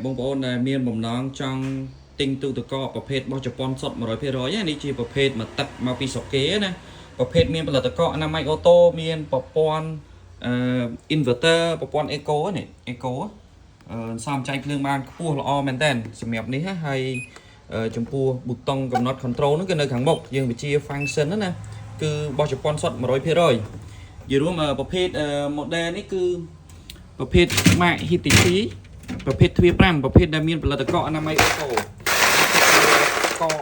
បងប្អូនដែលមានបំណងចង់ទិញទូទឹកកកប្រភេទរបស់ជប៉ុនសុទ្ធ 100% នេះជាប្រភេទមកទឹកមកពីស្រុកគេណាប្រភេទមានផលិតកកអនាម័យអូតូមានប្រព័ន្ធinverter ប្រព័ន្ធ eco នេះ eco សំចៃភ្លើងបានខ្ពស់ល្អមែនតើសម្រាប់នេះហើយចំពោះប៊ូតុងកំណត់ control ហ្នឹងគឺនៅខាងមុខយើងវាជា function ណាគឺរបស់ជប៉ុនសុទ្ធ 100% និយាយរួមប្រភេទ model នេះគឺប្រភេទ Mark Hitachi ប្រភេទទ្វារ5ប្រភេទដែលមានផលិតកកអនាម័យអូតូកក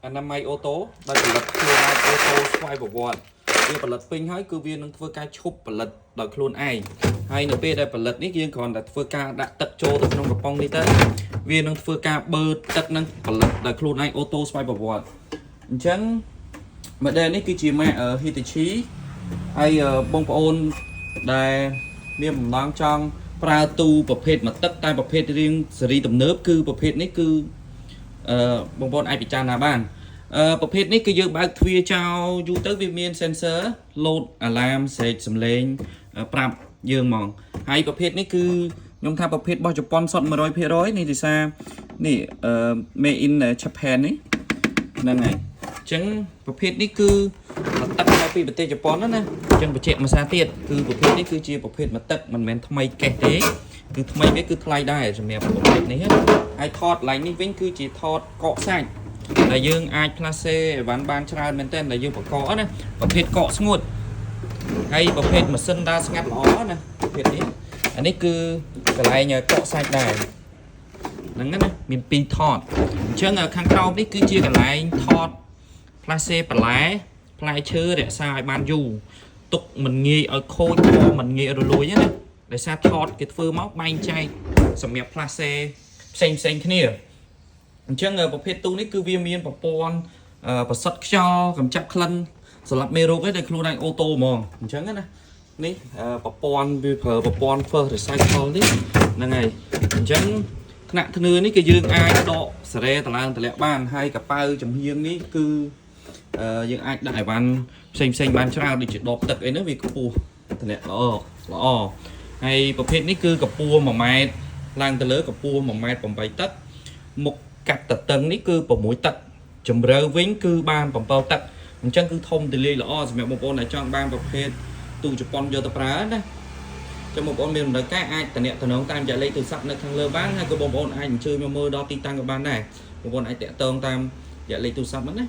អនាម័យអូតូដែលផលិតខ្លួនឯងអូតូស្វ័យប្រវត្តិវាផលិតពេញហើយគឺវានឹងធ្វើការឈប់ផលិតដោយខ្លួនឯងហើយនៅពេលដែលផលិតនេះយើងគ្រាន់តែធ្វើការដាក់ទឹកចូលទៅក្នុងកំប៉ុងនេះទៅវានឹងធ្វើការបឺតទឹកនឹងផលិតដោយខ្លួនឯងអូតូស្វ័យប្រវត្តិអញ្ចឹង model នេះគឺជា Mark Hitachi ហើយបងប្អូនដែលមានបំណងចង់ប្រើទូប្រភេទមកទឹកតែប្រភេទរៀងស៊េរីទំនើបគឺប្រភេទនេះគឺបងប្អូនអាចពិចារណាបានប្រភេទនេះគឺយើងបើកទ្វារចោលយូរទៅវាមាន sensor load alarm ស្រែកសំឡេងប្រាប់យើងហ្មងហើយប្រភេទនេះគឺខ្ញុំថាប្រភេទរបស់ជប៉ុនសុទ្ធ 100% នេះទីសានេះmade in Japan នេះហ្នឹងហើយអញ្ចឹងប្រភេទនេះគឺទឹកមកពីប្រទេសជប៉ុនណាអញ្ចឹងបញ្ជាក់មួយសារទៀតគឺប្រភេទនេះគឺជាប្រភេទមកទឹកមិនមែនថ្មីកេះទេគឺថ្មីវាគឺថ្លៃដែរសម្រាប់ប្រភេទនេះហើយថតឡើងនេះវិញគឺជាថតកកសាច់ដែលយើងអាចផ្លាសេអីវ៉ាន់បានច្រើនមែនទែនដែលយើងបកកណាប្រភេទកកស្ងួតហើយប្រភេទម៉ាស៊ីនដើរស្ងាត់ល្អណាប្រភេទនេះអានេះគឺកន្លែងកកសាច់ដែរហ្នឹងណាមាន2ថតអញ្ចឹងខាងក្រោមនេះគឺជាកន្លែងថតផ្លាសេបន្លែផ្លែឈើរក្សាឲ្យបានយូរទុកមិនងាយឲ្យខូចក៏មិនងាយរលួយណាដោយសារថតគេធ្វើមកបែងចែកសម្រាប់ផ្លាសេផ្សេងគ្នាអញ្ចឹងប្រភេទទូនេះគឺវាមានប្រព័ន្ធប្រសិទ្ធខ្យល់កម្ចាត់ក្លិនសម្រាប់មេរោគឯដែលខ្លួនឯងអូតូហ្មងអញ្ចឹងណានេះប្រព័ន្ធវាប្រើប្រព័ន្ធ first recycle នេះហ្នឹងហើយអញ្ចឹងថ្នាក់ធ្នើនេះគឺយើងអាចដកសារ៉េតម្លើងតម្លាក់បានហើយកប៉ៅចំហៀងនេះគឺយើងអាចដាក់អីវ៉ាន់ផ្សេងបានច្រើនដូចជាដបទឹកអីហ្នឹងវាខ្ពស់តម្លាក់ល្អហើយប្រភេទនេះគឺកម្ពស់1ម៉ែត្រឡើងទៅលើកម្ពស់1ម៉ែត្រ8ទឹកមុខកាត់តតឹងនេះគឺ6ទឹកជម្រៅវិញគឺបាន7ទឹកអញ្ចឹងគឺធំទូលាយល្អសម្រាប់បងប្អូនដែលចង់បានប្រភេទទូជប៉ុនយកទៅប្រើណាចាំបងប្អូនមានដំណើរការអាចតំណតាមលេខទូរស័ព្ទនៅខាងលើបានហើយក៏បងប្អូនអាចអញ្ជើញមកមើលដល់ទីតាំងក៏បានដែរបងប្អូនអាចតាក់ទងតាមលេខទូរស័ព្ទហ្នឹងណា